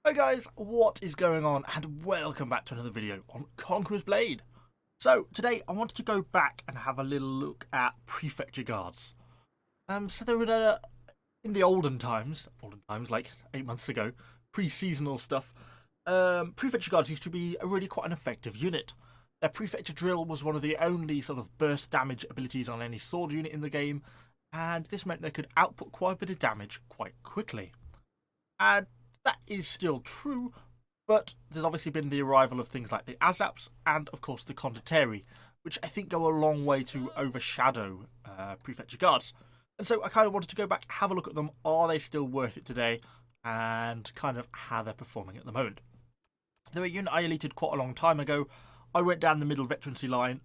Hey guys, what is going on? And welcome back to another video on Conqueror's Blade. So today I wanted to go back and have a little look at Prefecture Guards. So they were in the olden times like 8 months ago, pre-seasonal stuff. Prefecture Guards used to be really quite an effective unit. Their Prefecture Drill was one of the only sort of burst damage abilities on any sword unit in the game, and this meant they could output quite a bit of damage quite quickly. And that is still true, but there's obviously been the arrival of things like the azaps and, of course, the condittieri, which I think go a long way to overshadow Prefecture Guards. And so I kind of wanted to go back, have a look at them. Are they still worth it today? And kind of how they're performing at the moment. They were a unit I elited quite a long time ago. I went down the middle veterancy line,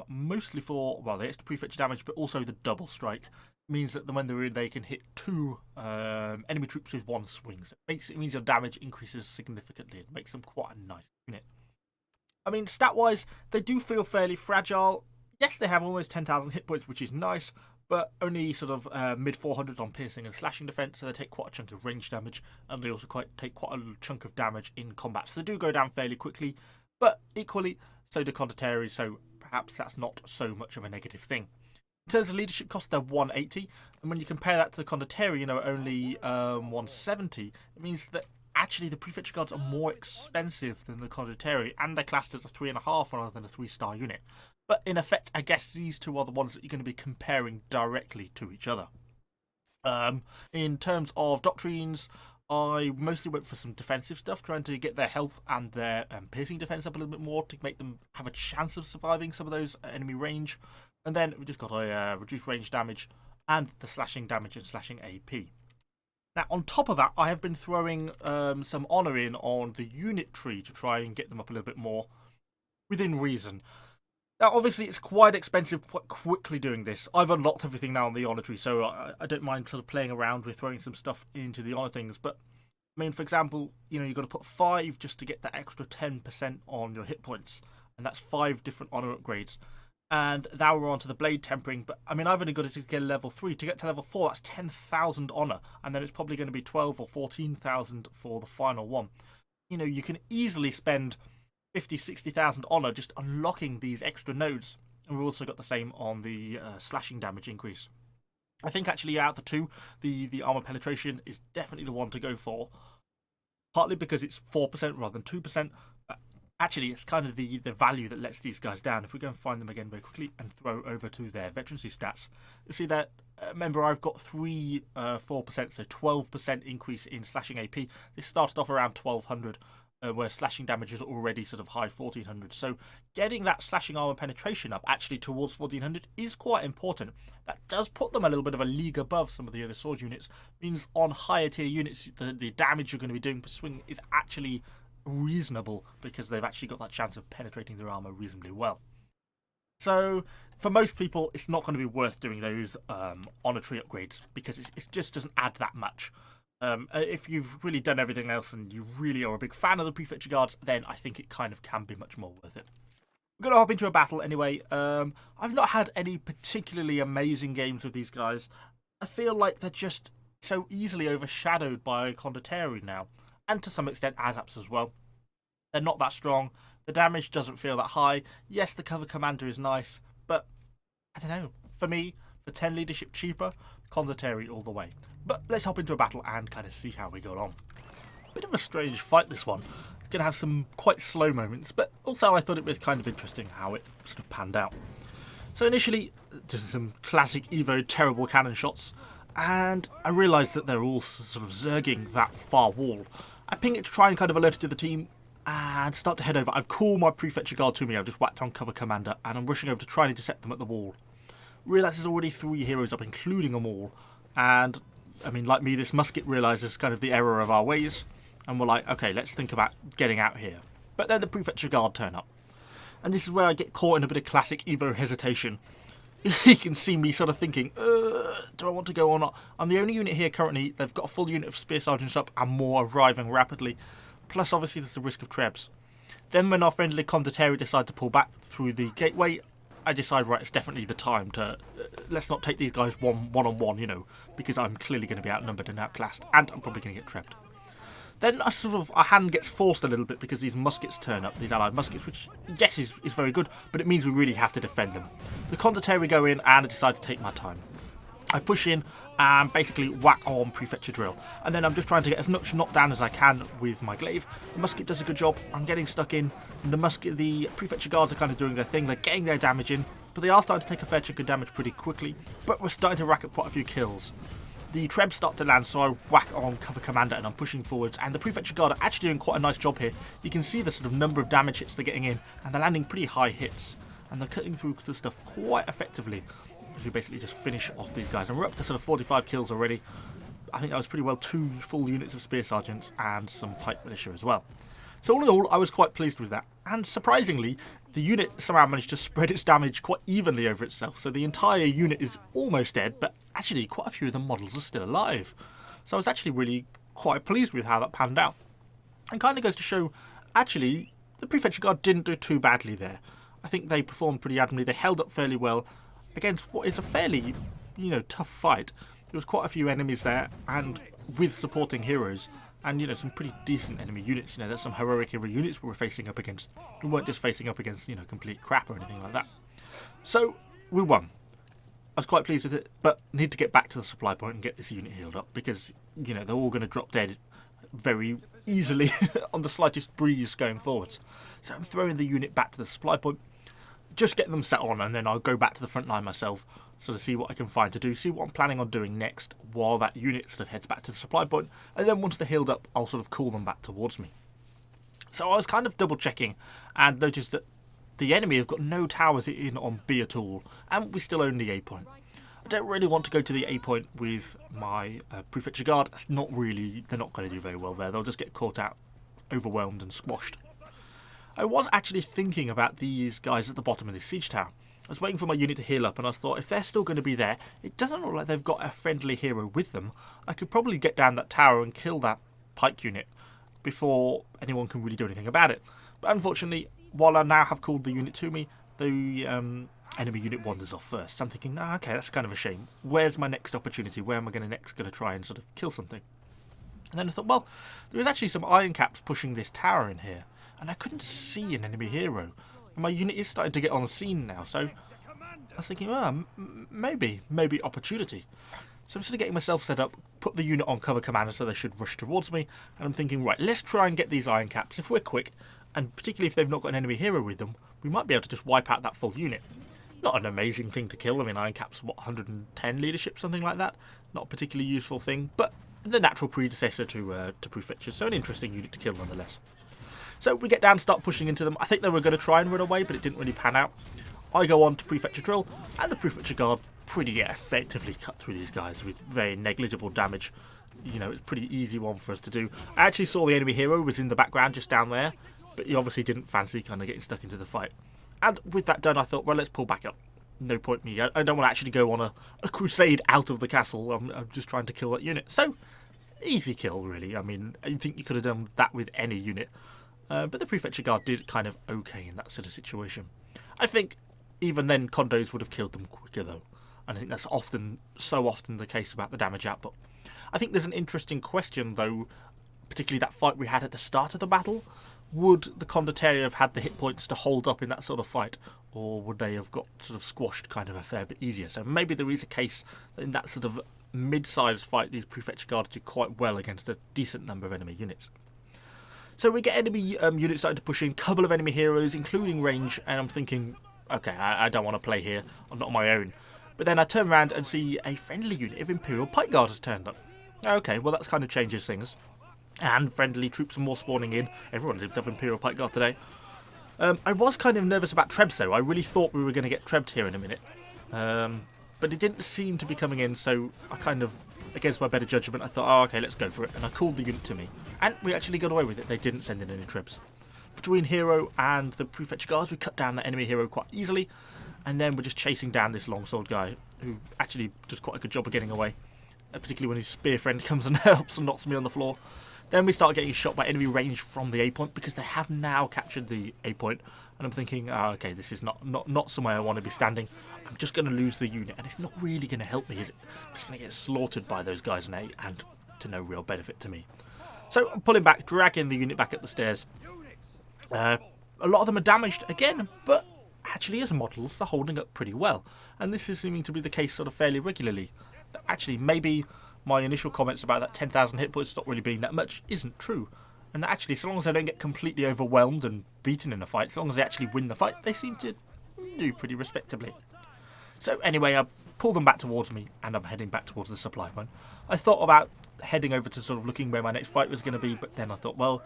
mostly for, well, the extra prefecture damage, but also the double strike. It means that when they're in, they can hit two enemy troops with one swing. So it means your damage increases significantly. It makes them quite a nice unit. I mean, stat-wise, they do feel fairly fragile. Yes, they have almost 10,000 hit points, which is nice, but only sort of mid-400s on piercing and slashing defense, so they take quite a chunk of range damage, and they also take quite a chunk of damage in combat. So they do go down fairly quickly, but equally, so do condittieri, so perhaps that's not so much of a negative thing. In terms of leadership cost, they're 180, and when you compare that to the condittieri, only 170, it means that actually the Prefecture Guards are more expensive than the condittieri, and they're classed as a 3.5 rather than a 3-star unit. But in effect, I guess these two are the ones that you're going to be comparing directly to each other. In terms of doctrines, I mostly went for some defensive stuff, trying to get their health and their piercing defense up a little bit more to make them have a chance of surviving some of those enemy range. And then we just got a reduced range damage and the slashing damage and slashing AP. Now, on top of that, I have been throwing some honour in on the unit tree to try and get them up a little bit more within reason. Now, obviously, it's quite expensive quite quickly doing this. I've unlocked everything now on the honour tree, so I don't mind sort of playing around with throwing some stuff into the honour things. But, I mean, for example, you've got to put 5 just to get that extra 10% on your hit points. And that's 5 different honour upgrades. And now we're on to the blade tempering. But, I mean, I've only got to get level 3. To get to level 4, that's 10,000 honour. And then it's probably going to be 12 or 14,000 for the final one. You can easily spend 50, 60,000 honour just unlocking these extra nodes. And we've also got the same on the slashing damage increase. I think actually out of the two, the armour penetration is definitely the one to go for. Partly because it's 4% rather than 2%. Actually, it's kind of the value that lets these guys down. If we go and find them again very quickly and throw over to their veterancy stats, you'll see that, remember, I've got 4%, so 12% increase in slashing AP. This started off around 1,200. Where slashing damage is already sort of high 1,400. So getting that slashing armor penetration up actually towards 1,400 is quite important. That does put them a little bit of a league above some of the other sword units. Means on higher tier units, the damage you're going to be doing per swing is actually reasonable because they've actually got that chance of penetrating their armor reasonably well. So for most people, it's not going to be worth doing those honor tree upgrades because it just doesn't add that much. If you've really done everything else and you really are a big fan of the Prefecture Guards, then I think it kind of can be much more worth it. We're going to hop into a battle anyway. I've not had any particularly amazing games with these guys. I feel like they're just so easily overshadowed by condittieri now. And to some extent, azaps as well. They're not that strong. The damage doesn't feel that high. Yes, the cover commander is nice, but I don't know. For me, for 10 leadership cheaper, condittieri all the way. But let's hop into a battle and kind of see how we go on. Bit of a strange fight, this one. It's going to have some quite slow moments, but also I thought it was kind of interesting how it sort of panned out. So initially, there's some classic Evo terrible cannon shots, and I realised that they're all sort of zerging that far wall. I ping it to try and kind of alert it to the team, and start to head over. I've called my Prefecture Guard to me, I've just whacked on cover commander, and I'm rushing over to try and intercept them at the wall. Realise there's already 3 heroes up, including them all, and I mean, like me, this musket realises kind of the error of our ways, and we're like, okay, let's think about getting out here. But then the Prefecture Guard turn up, and this is where I get caught in a bit of classic Evo hesitation. You can see me sort of thinking, do I want to go or not? I'm the only unit here currently. They've got a full unit of spear sergeants up and more arriving rapidly, plus obviously there's the risk of trebs. Then when our friendly condittieri decide to pull back through the gateway, I decide, right, it's definitely the time to, let's not take these guys one-on-one, because I'm clearly going to be outnumbered and outclassed, and I'm probably going to get trapped. Then our hand gets forced a little bit because these muskets turn up, these allied muskets, which, yes, is very good, but it means we really have to defend them. The condittieri go in, and I decide to take my time. I push in and basically whack on Prefecture Drill, and then I'm just trying to get as much knockdown as I can with my glaive. The musket does a good job. I'm getting stuck in, and the Prefecture Guards are kind of doing their thing. They're getting their damage in, but they are starting to take a fair chunk of damage pretty quickly, but we're starting to rack up quite a few kills. The trebs start to land, so I whack on Cover Commander and I'm pushing forwards, and the Prefecture Guard are actually doing quite a nice job here. You can see the sort of number of damage hits they're getting in, and they're landing pretty high hits, and they're cutting through the stuff quite effectively as we basically just finish off these guys. And we're up to sort of 45 kills already. I think that was pretty well 2 full units of Spear Sergeants and some Pipe Militia as well. So all in all, I was quite pleased with that, and surprisingly, the unit somehow managed to spread its damage quite evenly over itself, so the entire unit is almost dead, but actually quite a few of the models are still alive. So I was actually really quite pleased with how that panned out. And kind of goes to show, actually, the Prefecture Guard didn't do too badly there. I think they performed pretty admirably. They held up fairly well against what is a fairly, tough fight. There was quite a few enemies there, and with supporting heroes, and, some pretty decent enemy units. There's some heroic hero units we were facing up against. We weren't just facing up against, complete crap or anything like that. So, we won. I was quite pleased with it, but need to get back to the supply point and get this unit healed up, because, they're all going to drop dead very easily on the slightest breeze going forwards. So I'm throwing the unit back to the supply point, just get them set on, and then I'll go back to the front line myself, sort of see what I can find to do, see what I'm planning on doing next while that unit sort of heads back to the supply point, and then once they're healed up, I'll sort of call them back towards me. So I was kind of double checking and noticed that the enemy have got no towers in on B at all, and we still own the A point. I don't really want to go to the A point with my Prefecture Guard. They're not going to do very well there. They'll just get caught out, overwhelmed and squashed. I was actually thinking about these guys at the bottom of this siege tower. I was waiting for my unit to heal up, and I thought, if they're still going to be there, it doesn't look like they've got a friendly hero with them. I could probably get down that tower and kill that pike unit before anyone can really do anything about it. But unfortunately, while I now have called the unit to me, the enemy unit wanders off first. So I'm thinking, okay, that's kind of a shame. Where's my next opportunity? Where am I next going to try and sort of kill something? And then I thought, well, there is actually some iron caps pushing this tower in here, and I couldn't see an enemy hero. And my unit is starting to get on the scene now, so I was thinking, well, maybe opportunity. So I'm sort of getting myself set up, put the unit on Cover Commander so they should rush towards me, and I'm thinking, right, let's try and get these iron caps. If we're quick, and particularly if they've not got an enemy hero with them, we might be able to just wipe out that full unit. Not an amazing thing to kill. I mean, iron caps, 110 leadership, something like that. Not a particularly useful thing, but the natural predecessor to Prefecture, so an interesting unit to kill nonetheless. So we get down and start pushing into them. I think they were going to try and run away, but it didn't really pan out. I go on to Prefecture Drill, and the Prefecture Guard pretty effectively cut through these guys with very negligible damage. It's a pretty easy one for us to do. I actually saw the enemy hero was in the background just down there, but he obviously didn't fancy kind of getting stuck into the fight. And with that done, I thought, well, let's pull back up. No point me. I don't want to actually go on a crusade out of the castle. I'm just trying to kill that unit. So, easy kill, really. I mean, I think you could have done that with any unit. But the Prefecture Guard did kind of okay in that sort of situation. I think even then condos would have killed them quicker, though. And I think that's so often the case about the damage output. I think there's an interesting question, though, particularly that fight we had at the start of the battle. Would the condittieri have had the hit points to hold up in that sort of fight, or would they have got sort of squashed kind of a fair bit easier? So maybe there is a case that in that sort of mid-sized fight, these Prefecture Guards do quite well against a decent number of enemy units. So we get enemy units starting to push in, couple of enemy heroes, including range, and I'm thinking, okay, I don't want to play here. I'm not on my own. But then I turn around and see a friendly unit of Imperial Pike Guard has turned up. Okay, well that kind of changes things. And friendly troops are more spawning in. Everyone seems to have Imperial Pike Guard today. I was kind of nervous about trebs though. I really thought we were going to get trebbed here in a minute. But it didn't seem to be coming in, so I kind of, against my better judgment, I thought, oh, okay, let's go for it. And I called the unit to me. And we actually got away with it. They didn't send in any trebs. Between Hero and the Prefecture Guards, we cut down the enemy hero quite easily. And then we're just chasing down this longsword guy, who actually does quite a good job of getting away. Particularly when his spear friend comes and helps and knocks me on the floor. Then we start getting shot by enemy range from the A point, because they have now captured the A point. And I'm thinking, oh, okay, this is not somewhere I want to be standing. I'm just going to lose the unit, and it's not really going to help me, is it? I'm just going to get slaughtered by those guys in A, and to no real benefit to me. So I'm pulling back, dragging the unit back up the stairs. A lot of them are damaged again, but actually as models they're holding up pretty well. And this is seeming to be the case sort of fairly regularly. Actually, maybe my initial comments about that 10,000 hit points not really being that much isn't true. And actually, so long as they don't get completely overwhelmed and beaten in a fight, so long as they actually win the fight, they seem to do pretty respectably. So anyway, I pull them back towards me, and I'm heading back towards the supply point. I thought about heading over to sort of looking where my next fight was going to be, but then I thought, well,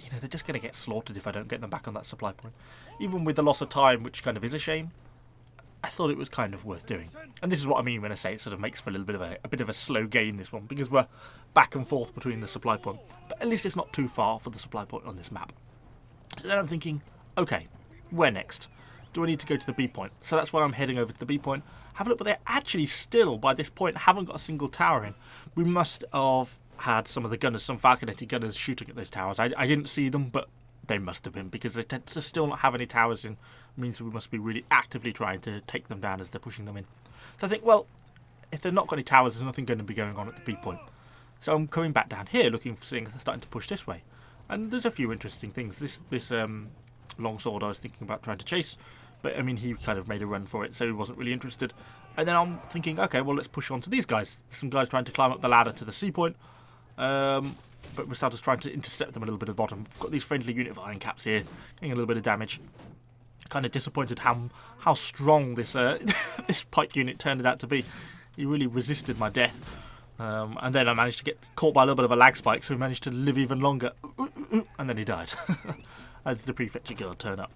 you know, they're just going to get slaughtered if I don't get them back on that supply point. Even with the loss of time, which kind of is a shame, I thought it was kind of worth doing. And this is what I mean when I say it sort of makes for a little bit of a slow game, this one, because we're back and forth between the supply point. But at least it's not too far for the supply point on this map. So then I'm thinking, okay, where next? Do I need to go to the B point? So that's why I'm heading over to the B point. Have a look, but they actually still, by this point, haven't got a single tower in. We must have had some of the gunners, some falconetti gunners shooting at those towers. I didn't see them, but they must have been, because they tend to still not have any towers in. It means we must be really actively trying to take them down as they're pushing them in. So I think, well, if they've not got any towers, there's nothing going to be going on at the B point. So I'm coming back down here, looking for seeing if they're starting to push this way. And there's a few interesting things. This longsword I was thinking about trying to chase, but I mean, he kind of made a run for it, so he wasn't really interested. And then I'm thinking, okay, well, let's push on to these guys. Some guys trying to climb up the ladder to the C point. But we're starting to trying to intercept them a little bit at the bottom. We've got these friendly unit of iron caps here, getting a little bit of damage. Kind of disappointed how strong this this pike unit turned out to be. He really resisted my death. And then I managed to get caught by a little bit of a lag spike, so he managed to live even longer. And then he died. As the Prefecture Guard turn up.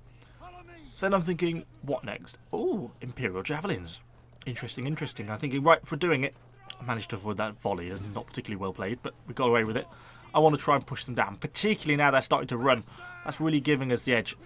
So then I'm thinking, what next? Oh, Imperial Javelins. Interesting. I'm thinking, right, for doing it, I managed to avoid that volley, and not particularly well played, but we got away with it. I want to try and push them down, particularly now they're starting to run. That's really giving us the edge.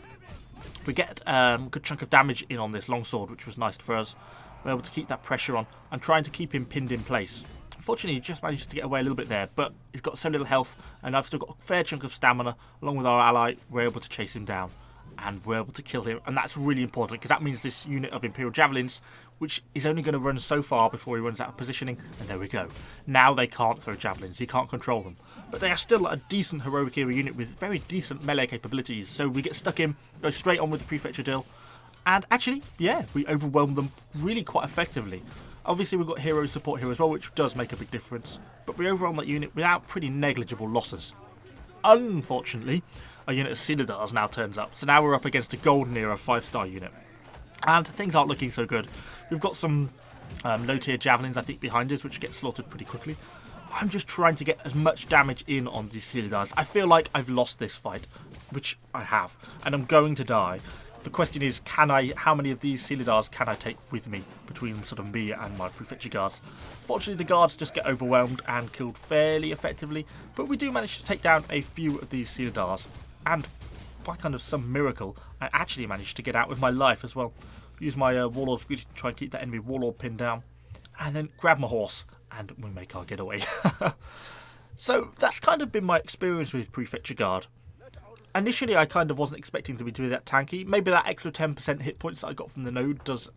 We get a good chunk of damage in on this longsword, which was nice for us. We're able to keep that pressure on. I'm trying to keep him pinned in place. Unfortunately, he just managed to get away a little bit there, but he's got so little health, and I've still got a fair chunk of stamina. Along with our ally, we're able to chase him down, and we're able to kill him. And that's really important, because that means this unit of Imperial Javelins, which is only going to run so far before he runs out of positioning, and there we go. Now they can't throw javelins, he can't control them. But they are still a decent heroic era unit with very decent melee capabilities, so we get stuck in, go straight on with the Prefecture deal, and actually, yeah, we overwhelm them really quite effectively. Obviously we've got hero support here as well, which does make a big difference, but we overwhelm that unit without pretty negligible losses. Unfortunately, a unit of Cynodars now turns up, so now we're up against a golden era 5-star unit. And things aren't looking so good. We've got some low-tier javelins, I think, behind us, which get slaughtered pretty quickly. I'm just trying to get as much damage in on these Cynodars. I feel like I've lost this fight, which I have, and I'm going to die. The question is, how many of these Cynodars can I take with me, between sort of me and my Prefecture Guards? Fortunately, the guards just get overwhelmed and killed fairly effectively, but we do manage to take down a few of these Cynodars, and by kind of some miracle, I actually managed to get out with my life as well. Use my Warlord's Greeting to try and keep that enemy Warlord pinned down, and then grab my horse, and we make our getaway. So that's kind of been my experience with Prefecture Guard. Initially, I kind of wasn't expecting to be that tanky. Maybe that extra 10% hit points that I got from the node does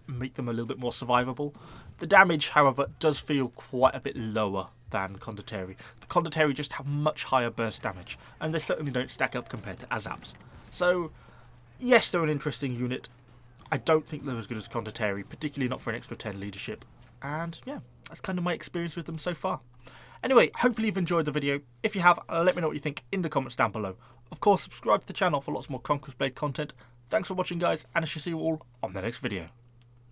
make them a little bit more survivable. The damage, however, does feel quite a bit lower than condittieri. The condittieri just have much higher burst damage, and they certainly don't stack up compared to azaps. So, yes, they're an interesting unit. I don't think they're as good as condittieri, particularly not for an extra 10 leadership. And yeah, that's kind of my experience with them so far. Anyway, hopefully you've enjoyed the video. If you have, let me know what you think in the comments down below. Of course, subscribe to the channel for lots more Conqueror's Blade content. Thanks for watching, guys, and I shall see you all on the next video.